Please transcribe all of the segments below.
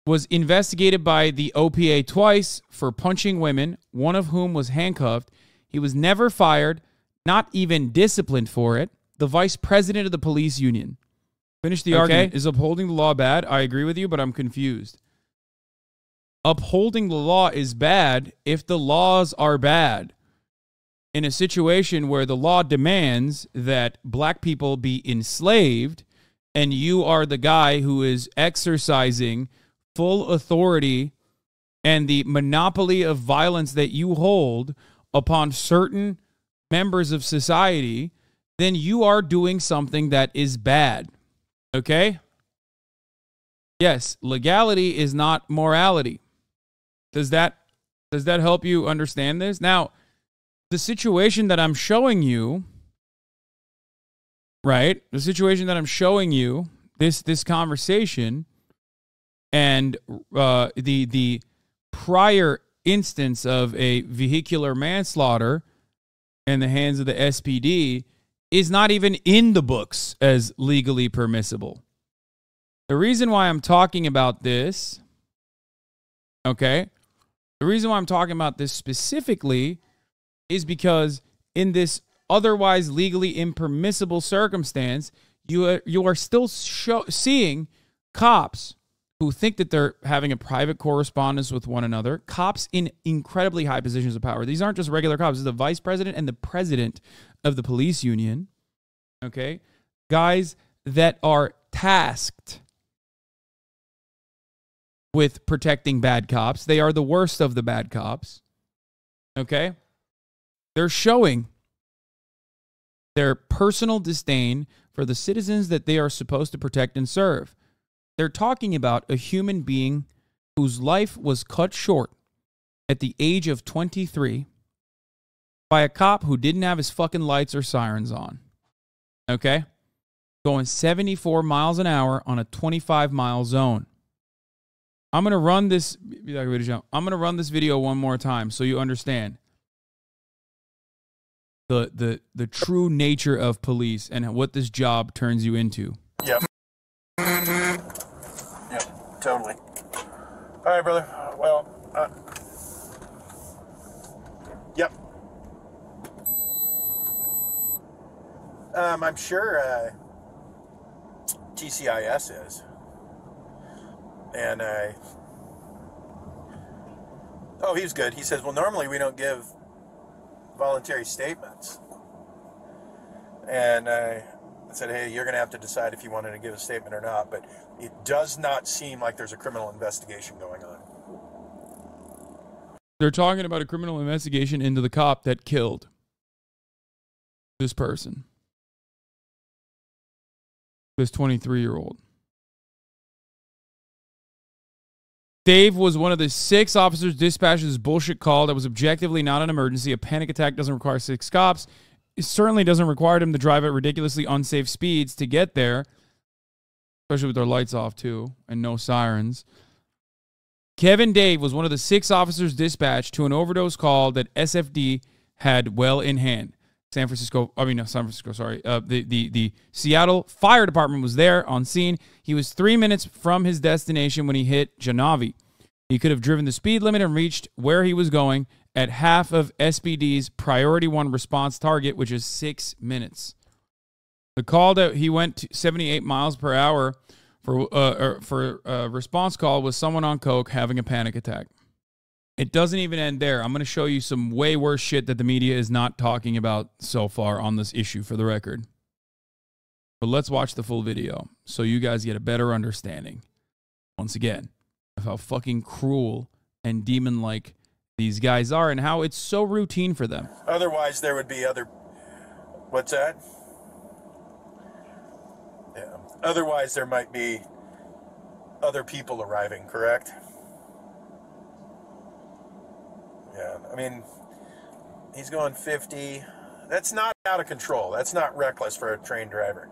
was investigated by the OPA twice for punching women, one of whom was handcuffed. He was never fired, not even disciplined for it. The vice president of the police union. Finish the argument. Is upholding the law bad? I agree with you, but I'm confused. Upholding the law is bad if the laws are bad. In a situation where the law demands that black people be enslaved, and you are the guy who is exercising full authority and the monopoly of violence that you hold upon certain members of society, then you are doing something that is bad. Okay? Yes, legality is not morality. Does that help you understand this? Now, the situation that I'm showing you, right? The situation that I'm showing you, this conversation, and the prior instance of a vehicular manslaughter in the hands of the SPD is not even in the books as legally permissible. The reason why I'm talking about this, okay, the reason why I'm talking about this specifically is because in this otherwise legally impermissible circumstance, you are still seeing cops who think that they're having a private correspondence with one another, cops in incredibly high positions of power. These aren't just regular cops. This is the vice president and the president of the police union, okay? Guys that are tasked with protecting bad cops. They are the worst of the bad cops, okay? They're showing their personal disdain for the citizens that they are supposed to protect and serve. They're talking about a human being whose life was cut short at the age of 23 by a cop who didn't have his fucking lights or sirens on. Okay? Going 74 miles an hour on a 25-mile zone. I'm going to run this video one more time so you understand the true nature of police and what this job turns you into. Yep. Yep, totally. All right, brother. Well, yep. I'm sure TCIS is. And oh, he's good. He says, well, normally we don't give voluntary statements. And I said, hey, you're going to have to decide if you wanted to give a statement or not. But it does not seem like there's a criminal investigation going on. They're talking about a criminal investigation into the cop that killed this person. This 23-year-old. Dave was one of the 6 officers dispatched this bullshit call that was objectively not an emergency. A panic attack doesn't require 6 cops. It certainly doesn't require them to drive at ridiculously unsafe speeds to get there, especially with their lights off, too, and no sirens. Kevin Dave was one of the 6 officers dispatched to an overdose call that SFD had well in hand. The Seattle Fire Department was there on scene. He was 3 minutes from his destination when he hit Janavi. He could have driven the speed limit and reached where he was going at half of SPD's Priority 1 response target, which is 6 minutes. The call that he went to 78 miles per hour for a response call was someone on coke having a panic attack. It doesn't even end there. I'm going to show you some way worse shit that the media is not talking about so far on this issue, for the record. But let's watch the full video so you guys get a better understanding, once again, of how fucking cruel and demon-like these guys are and how it's so routine for them. Otherwise, there would be other... What's that? Yeah. Otherwise, there might be other people arriving, correct? Yeah, I mean, he's going 50. That's not out of control. That's not reckless for a trained driver.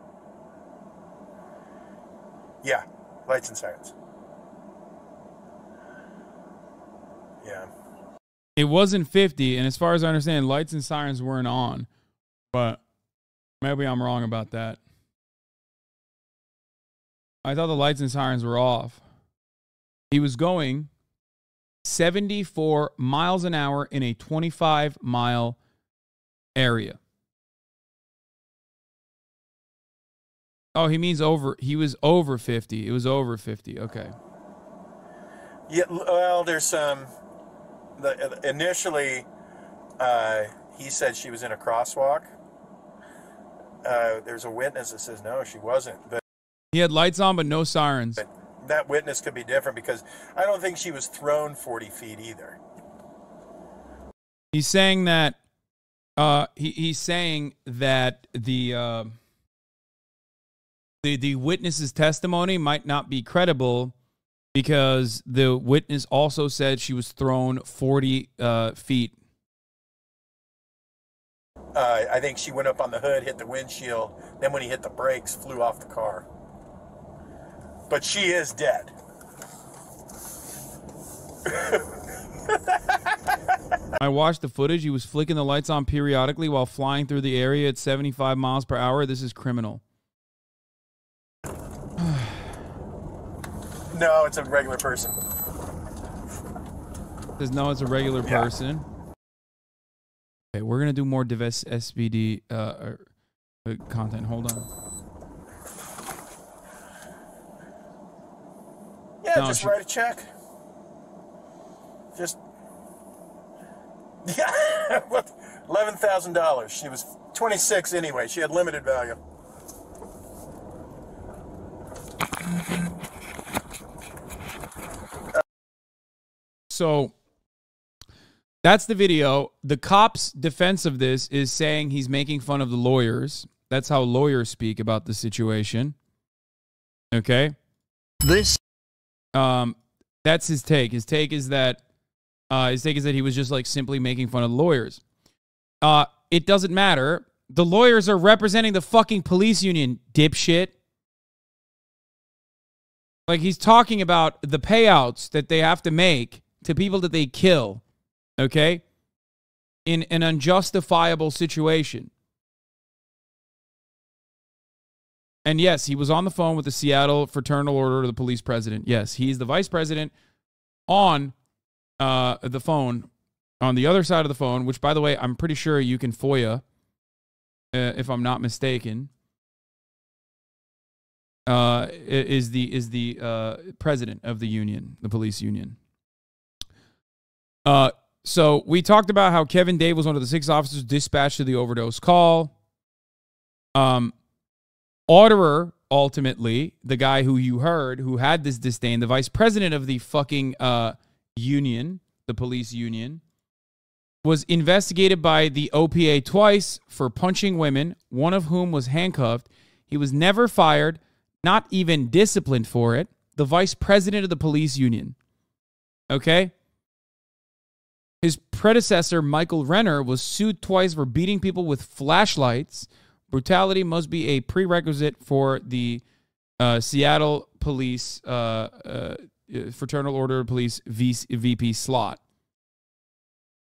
Yeah, lights and sirens. Yeah. It wasn't 50, and as far as I understand, lights and sirens weren't on. But maybe I'm wrong about that. I thought the lights and sirens were off. He was going 74 miles an hour in a 25-mile area. Oh, he means over. He was over 50. It was over 50. Okay. Yeah, well, there's initially, he said she was in a crosswalk. There's a witness that says no, she wasn't. But he had lights on, but no sirens. But that witness could be different because I don't think she was thrown 40 feet either. He's saying that. He's saying that the witness's testimony might not be credible because the witness also said she was thrown 40 feet. I think she went up on the hood, hit the windshield, then when he hit the brakes, flew off the car. But she is dead. I watched the footage. He was flicking the lights on periodically while flying through the area at 75 miles per hour. This is criminal. No, it's a regular person. Says no, it's a regular person. Okay, we're gonna do more Divest SBD content. Hold on. Yeah, no, just write a check. Just yeah, $11,000. She was 26 anyway. She had limited value. So that's the video. The cop's defense of this is saying he's making fun of the lawyers. That's how lawyers speak about the situation. Okay? That's his take. His take is that he was just like simply making fun of the lawyers. It doesn't matter. The lawyers are representing the fucking police union, dipshit. Like, he's talking about the payouts that they have to make to people that they kill, okay, in an unjustifiable situation. And yes, he was on the phone with the Seattle Fraternal Order of the Police president. Yes, he's the vice president on the phone, on the other side of the phone, which, by the way, I'm pretty sure you can FOIA, if I'm not mistaken, is the president of the union, the police union. So we talked about how Kevin Dave was one of the 6 officers dispatched to the overdose call. Orderer, ultimately, the guy who you heard, who had this disdain, the vice president of the fucking union, the police union, was investigated by the OPA twice for punching women, one of whom was handcuffed. He was never fired, not even disciplined for it. The vice president of the police union. Okay? His predecessor, Michael Renner, was sued twice for beating people with flashlights. Brutality must be a prerequisite for the Seattle Police Fraternal Order of Police VP slot.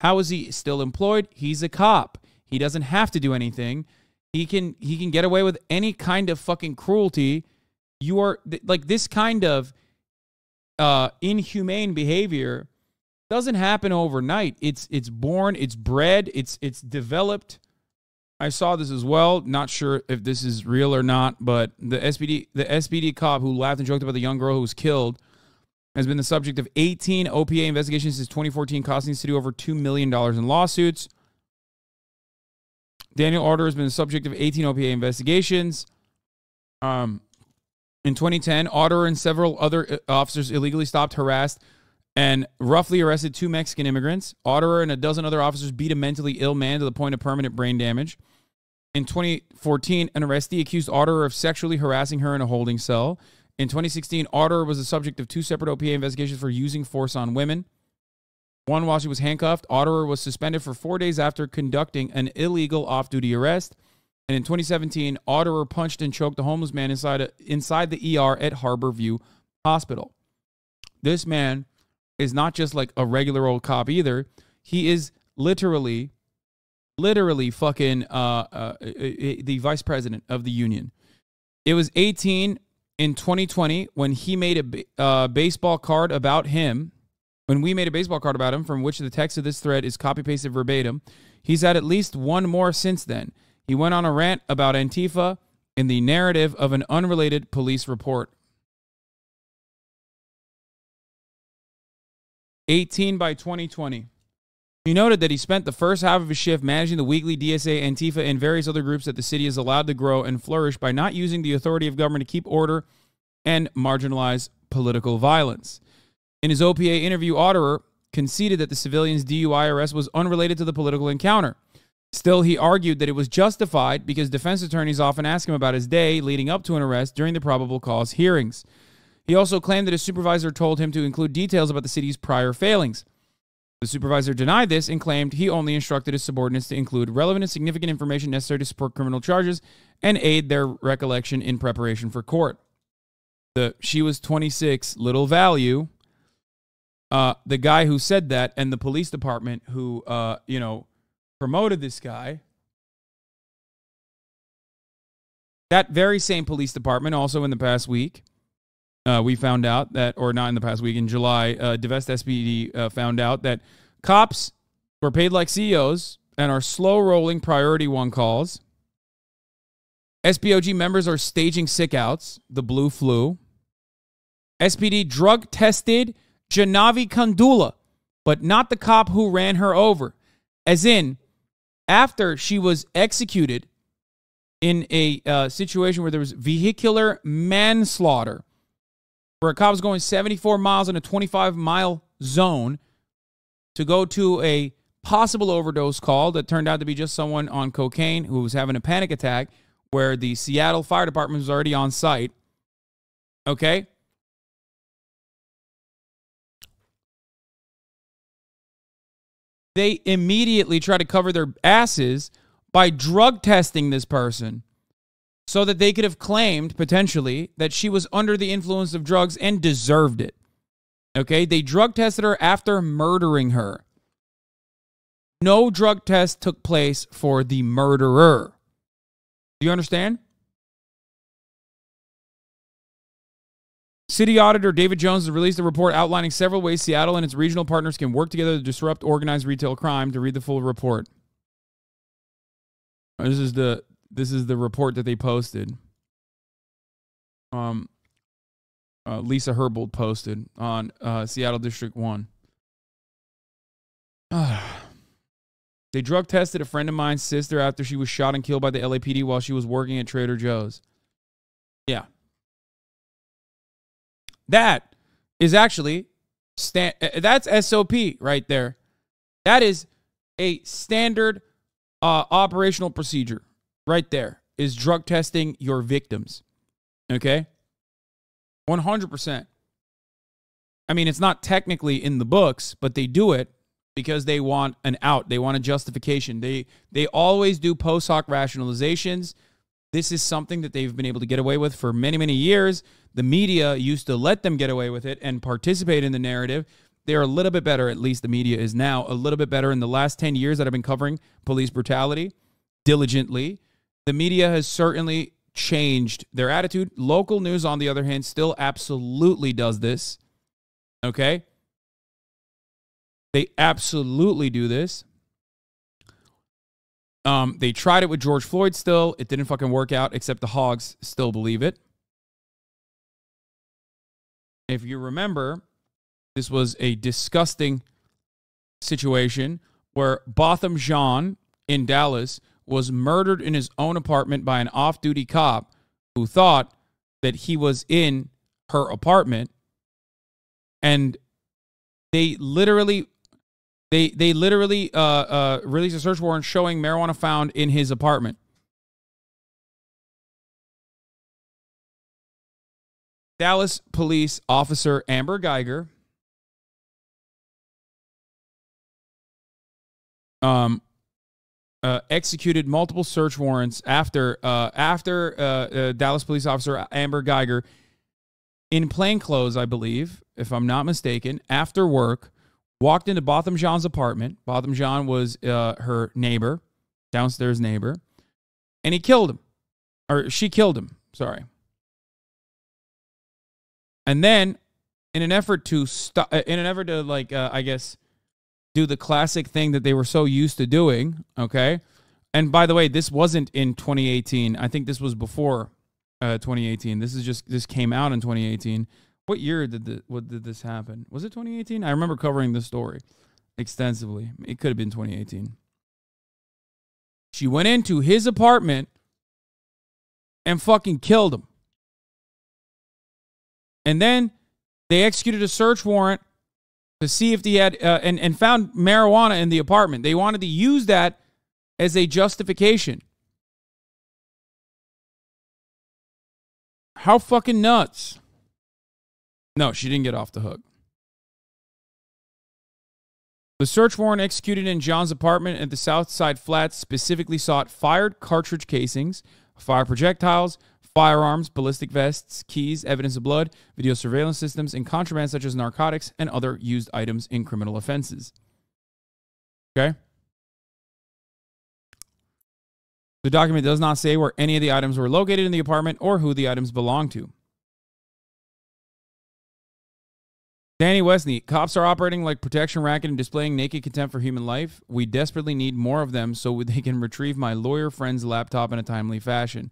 How is he still employed? He's a cop. He doesn't have to do anything. He can get away with any kind of fucking cruelty. You are like, this kind of inhumane behavior doesn't happen overnight. It's born, it's bred, it's developed. I saw this as well. Not sure if this is real or not, but the SPD cop who laughed and joked about the young girl who was killed has been the subject of 18 OPA investigations since 2014, costing the city over $2 million in lawsuits. Daniel Order has been the subject of 18 OPA investigations. In 2010, Order and several other officers illegally stopped, harassed, and roughly arrested 2 Mexican immigrants. Order and a dozen other officers beat a mentally ill man to the point of permanent brain damage. In 2014, an arrestee accused Order of sexually harassing her in a holding cell. In 2016, Order was the subject of 2 separate OPA investigations for using force on women. One while she was handcuffed. Order was suspended for 4 days after conducting an illegal off-duty arrest. And in 2017, Order punched and choked a homeless man inside the ER at Harborview Hospital. This man is not just like a regular old cop either. He is literally fucking the vice president of the union. It was 18 in 2020 when he made a baseball card about him. When we made a baseball card about him, from which the text of this thread is copy-pasted verbatim, he's had at least one more since then. He went on a rant about Antifa in the narrative of an unrelated police report. 18 by 2020. He noted that he spent the first half of his shift managing the weekly DSA, Antifa, and various other groups that the city is allowed to grow and flourish by not using the authority of government to keep order and marginalize political violence. In his OPA interview, Otterer conceded that the civilian's DUI arrest was unrelated to the political encounter. Still, he argued that it was justified because defense attorneys often ask him about his day leading up to an arrest during the probable cause hearings. He also claimed that his supervisor told him to include details about the city's prior failings. The supervisor denied this and claimed he only instructed his subordinates to include relevant and significant information necessary to support criminal charges and aid their recollection in preparation for court. The "she was 26, little value," the guy who said that and the police department who, promoted this guy, that very same police department also in the past week, we found out that, or not in the past week, in July, Devest SPD found out that cops were paid like CEOs and are slow-rolling priority one calls. SPOG members are staging sick-outs, the blue flu. SPD drug-tested Janavi Kandula, but not the cop who ran her over. As in, after she was executed in a situation where there was vehicular manslaughter, where a cop was going 74 miles in a 25-mile zone to go to a possible overdose call that turned out to be just someone on cocaine who was having a panic attack, where the Seattle Fire Department was already on site. Okay? They immediately try to cover their asses by drug testing this person so that they could have claimed, potentially, that she was under the influence of drugs and deserved it. Okay? They drug tested her after murdering her. No drug test took place for the murderer. Do you understand? City Auditor David Jones has released a report outlining several ways Seattle and its regional partners can work together to disrupt organized retail crime. To read the full report, this is the report that they posted. Lisa Herbold posted on Seattle District 1. They drug tested a friend of mine's sister after she was shot and killed by the LAPD while she was working at Trader Joe's. Yeah. That is actually, that's SOP right there. That is a standard operational procedure right there, is drug testing your victims. Okay? 100%. I mean, it's not technically in the books, but they do it because they want an out. They want a justification. They always do post hoc rationalizations. This is something that they've been able to get away with for many, many years. The media used to let them get away with it and participate in the narrative. They're a little bit better, at least the media is now, a little bit better in the last 10 years that I've been covering police brutality diligently. The media has certainly changed their attitude. Local news, on the other hand, still absolutely does this. Okay? They absolutely do this. They tried it with George Floyd still. It didn't fucking work out, except the hogs still believe it. If you remember, this was a disgusting situation where Botham Jean in Dallas was murdered in his own apartment by an off-duty cop who thought that he was in her apartment. And they literally released a search warrant showing marijuana found in his apartment. Dallas police officer Amber Geiger executed multiple search warrants after Dallas police officer Amber Geiger, in plain clothes, I believe, if I'm not mistaken, after work, walked into Botham Jean's apartment. Botham Jean was her neighbor, downstairs neighbor, and he killed him. Or she killed him, sorry. And then, in an effort to I guess, do the classic thing that they were so used to doing, okay? And by the way, this wasn't in 2018. I think this was before 2018. This came out in 2018. What year did this happen? Was it 2018? I remember covering this story extensively. It could have been 2018. She went into his apartment and fucking killed him. And then they executed a search warrant to see if he had, and found marijuana in the apartment. They wanted to use that as a justification. How fucking nuts. No, she didn't get off the hook. The search warrant executed in John's apartment at the Southside Flats specifically sought fired cartridge casings, fire projectiles, firearms, ballistic vests, keys, evidence of blood, video surveillance systems, and contraband such as narcotics and other used items in criminal offenses. Okay? The document does not say where any of the items were located in the apartment or who the items belong to. Danny Westneat, cops are operating like protection racket and displaying naked contempt for human life. We desperately need more of them so they can retrieve my lawyer friend's laptop in a timely fashion.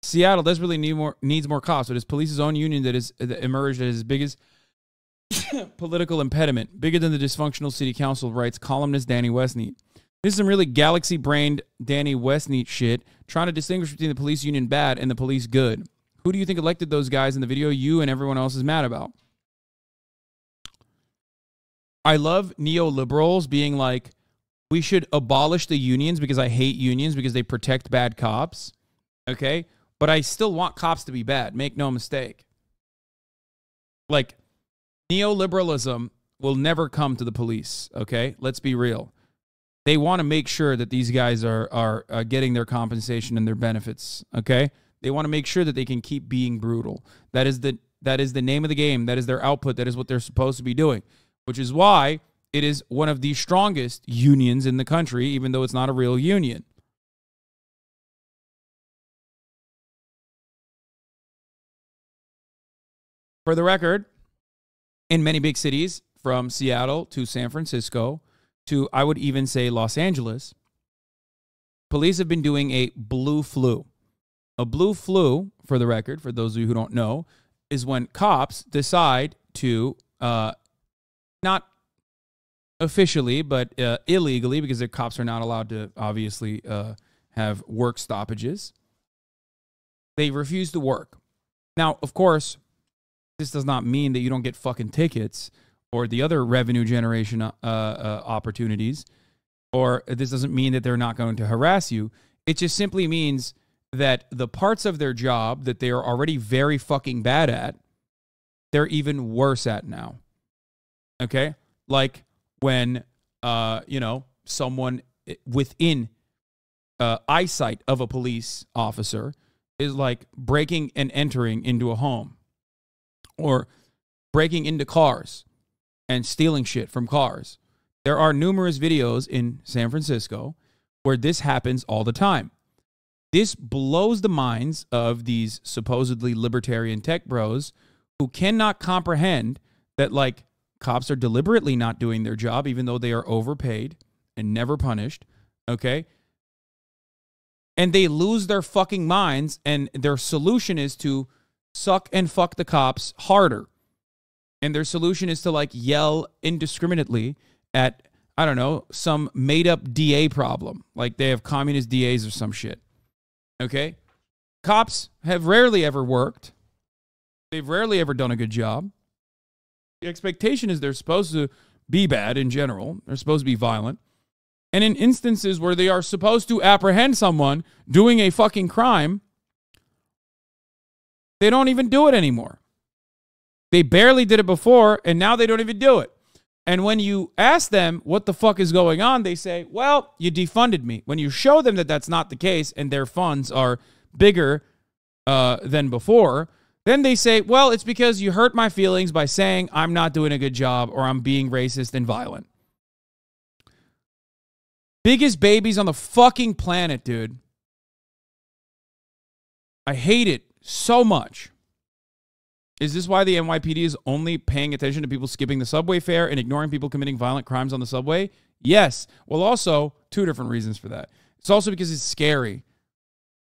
Seattle desperately needs more cops. It is police's own union that has emerged as his biggest political impediment, bigger than the dysfunctional city council, writes columnist Danny Westneat. This is some really galaxy-brained Danny Westneat shit, trying to distinguish between the police union bad and the police good. Who do you think elected those guys in the video you and everyone else is mad about? I love neoliberals being like, we should abolish the unions because I hate unions because they protect bad cops. Okay? But I still want cops to be bad. Make no mistake. Like, neoliberalism will never come to the police. Okay? Let's be real. They want to make sure that these guys are getting their compensation and their benefits. Okay? They want to make sure that they can keep being brutal. That is the name of the game. That is their output. That is what they're supposed to be doing. Which is why it is one of the strongest unions in the country, even though it's not a real union. For the record, in many big cities, from Seattle to San Francisco to, I would even say, Los Angeles, police have been doing a blue flu. A blue flu, for the record, for those of you who don't know, is when cops decide to, not officially, but illegally, because the cops are not allowed to, obviously, have work stoppages. They refuse to work. Now, of course, this does not mean that you don't get fucking tickets or the other revenue generation opportunities, or this doesn't mean that they're not going to harass you. It just simply means that the parts of their job that they are already very fucking bad at, they're even worse at now. Okay? Like when, someone within eyesight of a police officer is like breaking and entering into a home or breaking into cars and stealing shit from cars. There are numerous videos in San Francisco where this happens all the time. This blows the minds of these supposedly libertarian tech bros who cannot comprehend that, like, cops are deliberately not doing their job, even though they are overpaid and never punished, okay? And they lose their fucking minds, and their solution is to suck and fuck the cops harder. And their solution is to, like, yell indiscriminately at, I don't know, some made-up DA problem. Like they have communist DAs or some shit, okay? Cops have rarely ever worked. They've rarely ever done a good job. The expectation is they're supposed to be bad in general. They're supposed to be violent. And in instances where they are supposed to apprehend someone doing a fucking crime, they don't even do it anymore. They barely did it before, and now they don't even do it. And when you ask them what the fuck is going on, they say, well, you defunded me. When you show them that that's not the case and their funds are bigger than before, then they say, well, it's because you hurt my feelings by saying I'm not doing a good job or I'm being racist and violent. Biggest babies on the fucking planet, dude. I hate it so much. Is this why the NYPD is only paying attention to people skipping the subway fare and ignoring people committing violent crimes on the subway? Yes. Well, also, two different reasons for that. It's also because it's scary.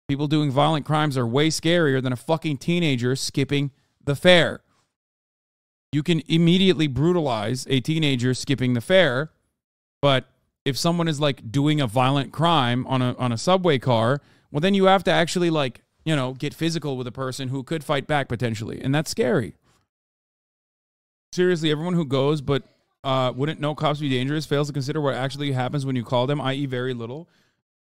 People doing violent crimes are way scarier than a fucking teenager skipping the fare. You can immediately brutalize a teenager skipping the fare, but if someone is like doing a violent crime on a subway car, well, then you have to actually like, you know, get physical with a person who could fight back potentially, and that's scary. Seriously, everyone who goes but wouldn't know cops be dangerous fails to consider what actually happens when you call them, i.e. very little.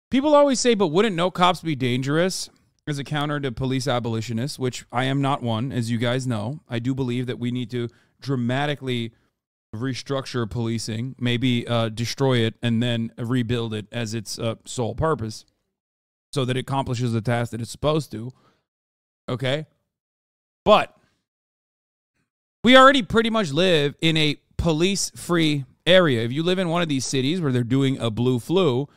People always say, but wouldn't know cops be dangerous as a counter to police abolitionists, which I am not one, as you guys know. I do believe that we need to dramatically restructure policing, maybe destroy it and then rebuild it as its sole purpose so that it accomplishes the task that it's supposed to. Okay? But we already pretty much live in a police-free area. If you live in one of these cities where they're doing a blue flu,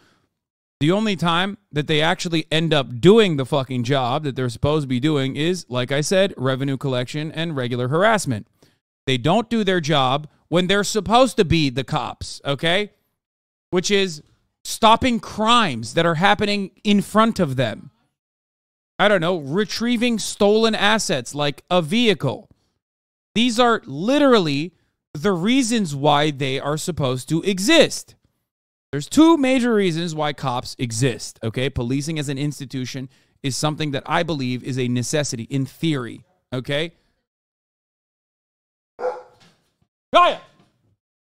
the only time that they actually end up doing the fucking job that they're supposed to be doing is, like I said, revenue collection and regular harassment. They don't do their job when they're supposed to be the cops, okay? Which is stopping crimes that are happening in front of them. I don't know, retrieving stolen assets like a vehicle. These are literally the reasons why they are supposed to exist. There's two major reasons why cops exist, okay? Policing as an institution is something that I believe is a necessity in theory, okay? Quiet!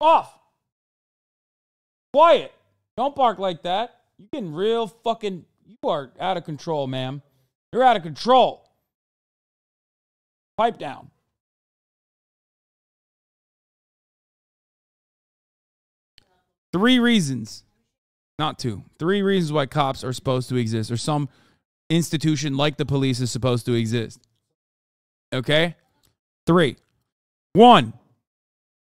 Off! Quiet! Don't bark like that. You're getting real fucking... You are out of control, ma'am. You're out of control. Pipe down. Three reasons, not two. Three reasons why cops are supposed to exist, or some institution like the police is supposed to exist. Okay? 3. 1,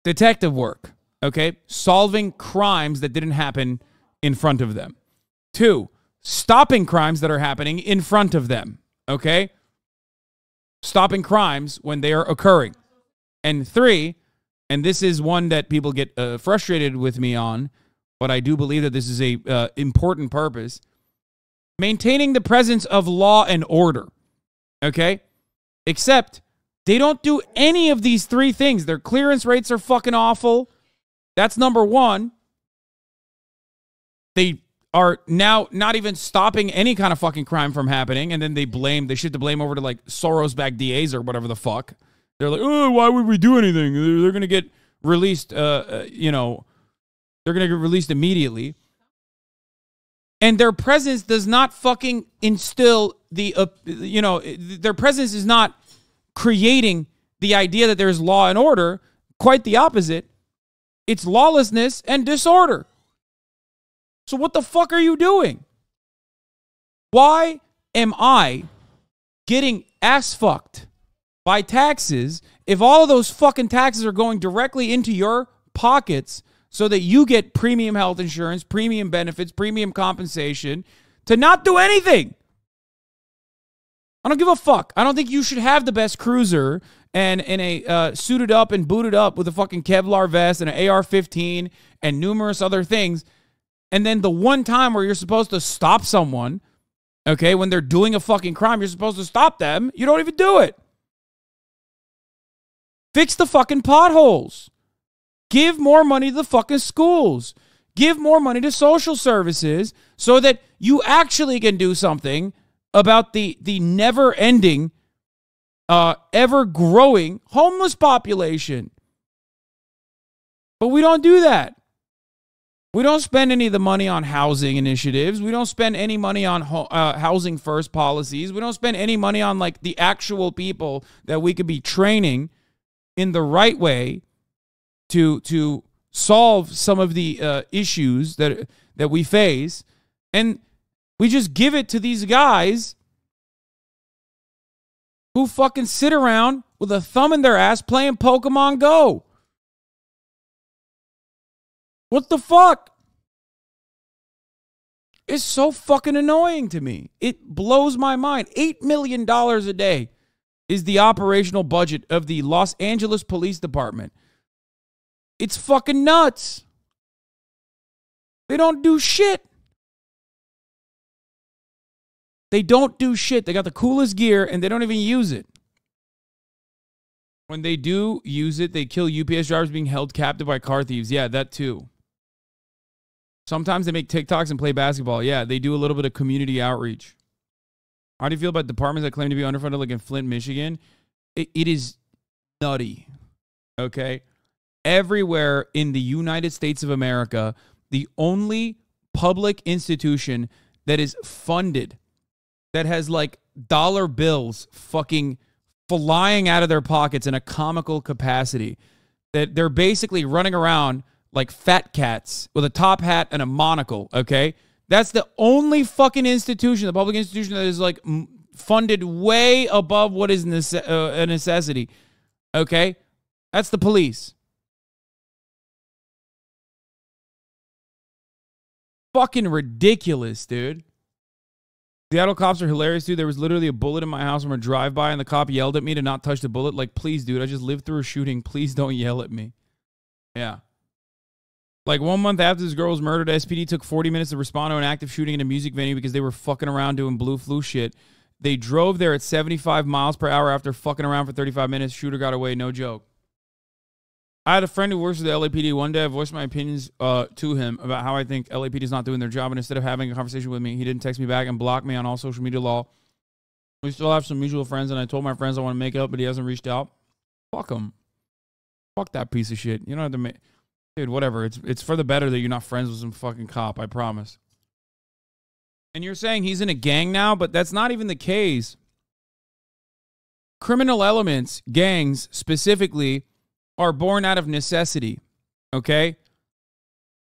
detective work. Okay? Solving crimes that didn't happen in front of them. 2, stopping crimes that are happening in front of them. Okay? Stopping crimes when they are occurring. And 3, and this is one that people get frustrated with me on, but I do believe that this is a important purpose. Maintaining the presence of law and order. Okay? Except they don't do any of these three things. Their clearance rates are fucking awful. That's number one. They are now not even stopping any kind of fucking crime from happening, and then they shift the blame over to like Soros-backed DAs or whatever the fuck. They're like, oh, why would we do anything? They're going to get released, they're going to get released immediately. And their presence does not fucking instill their presence is not creating the idea that there's law and order. Quite the opposite. It's lawlessness and disorder. So what the fuck are you doing? Why am I getting ass fucked by taxes if all of those fucking taxes are going directly into your pockets so that you get premium health insurance, premium benefits, premium compensation to not do anything? I don't give a fuck. I don't think you should have the best cruiser and a suited up and booted up with a fucking Kevlar vest and an AR-15 and numerous other things. And then the one time where you're supposed to stop someone, okay, when they're doing a fucking crime, you're supposed to stop them. You don't even do it. Fix the fucking potholes. Give more money to the fucking schools. Give more money to social services so that you actually can do something about the never-ending, ever-growing homeless population. But we don't do that. We don't spend any of the money on housing initiatives. We don't spend any money on housing first policies. We don't spend any money on like the actual people that we could be training in the right way to solve some of the issues that we face. And we just give it to these guys who fucking sit around with a thumb in their ass playing Pokemon Go. What the fuck? It's so fucking annoying to me. It blows my mind. $8 million a day is the operational budget of the Los Angeles Police Department. It's fucking nuts. They don't do shit. They don't do shit. They got the coolest gear and they don't even use it. When they do use it, they kill UPS drivers being held captive by car thieves. Yeah, that too. Sometimes they make TikToks and play basketball. Yeah, they do a little bit of community outreach. How do you feel about departments that claim to be underfunded, like in Flint, Michigan? It is nutty. Okay? Everywhere in the United States of America, the only public institution that is funded, that has like dollar bills fucking flying out of their pockets in a comical capacity, that they're basically running around like fat cats with a top hat and a monocle, okay? That's the only fucking institution, the public institution, that is like funded way above what is a necessity, okay? That's the police. Fucking ridiculous, dude. Seattle cops are hilarious, dude. There was literally a bullet in my house from a drive-by, and the cop yelled at me to not touch the bullet. Like, please, dude, I just lived through a shooting. Please don't yell at me. Yeah. Like, 1 month after this girl was murdered, SPD took 40 minutes to respond to an active shooting in a music venue because they were fucking around doing blue flu shit. They drove there at 75 miles per hour after fucking around for 35 minutes. Shooter got away, no joke. I had a friend who works for the LAPD. One day I voiced my opinions to him about how I think LAPD is not doing their job, and instead of having a conversation with me, he didn't text me back and block me on all social media law. We still have some mutual friends, and I told my friends I want to make up, but he hasn't reached out. Fuck him. Fuck that piece of shit. You don't have to make... Dude, whatever. It's for the better that you're not friends with some fucking cop, I promise. And you're saying he's in a gang now, but that's not even the case. Criminal elements, gangs specifically, are born out of necessity, okay?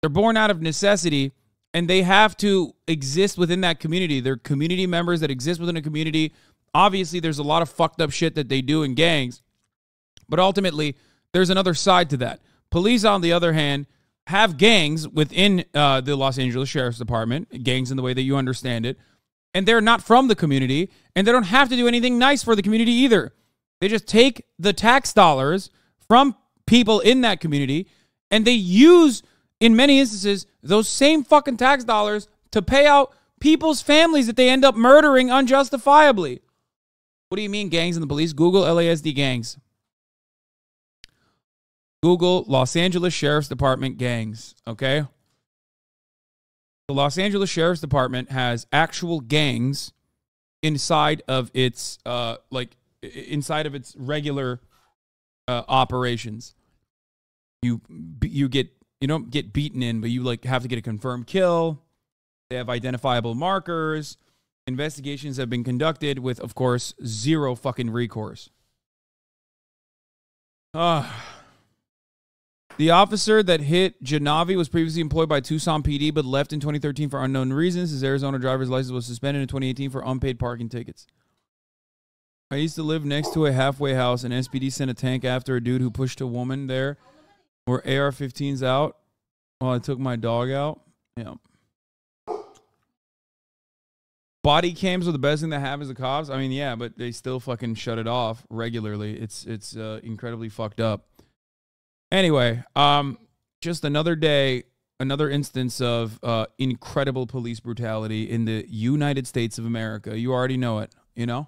They're born out of necessity, and they have to exist within that community. They're community members that exist within a community. Obviously, there's a lot of fucked up shit that they do in gangs, but ultimately, there's another side to that. Police, on the other hand, have gangs within the Los Angeles Sheriff's Department, gangs in the way that you understand it, and they're not from the community, and they don't have to do anything nice for the community either. They just take the tax dollars from people in that community, and they use, in many instances, those same fucking tax dollars to pay out people's families that they end up murdering unjustifiably. What do you mean, gangs and the police? Google LASD gangs. Google Los Angeles Sheriff's Department gangs, okay? The Los Angeles Sheriff's Department has actual gangs inside of its, inside of its regular operations. You don't get beaten in, but you like have to get a confirmed kill. They have identifiable markers. Investigations have been conducted with, of course, zero fucking recourse. The officer that hit Janavi was previously employed by Tucson PD, but left in 2013 for unknown reasons. His Arizona driver's license was suspended in 2018 for unpaid parking tickets. I used to live next to a halfway house, and SPD sent a tank after a dude who pushed a woman there. Were AR-15s out while I took my dog out? Yeah. Body cams are the best thing that happens to cops. I mean, yeah, but they still fucking shut it off regularly. It's incredibly fucked up. Anyway, just another day, another instance of incredible police brutality in the United States of America. You already know it, you know?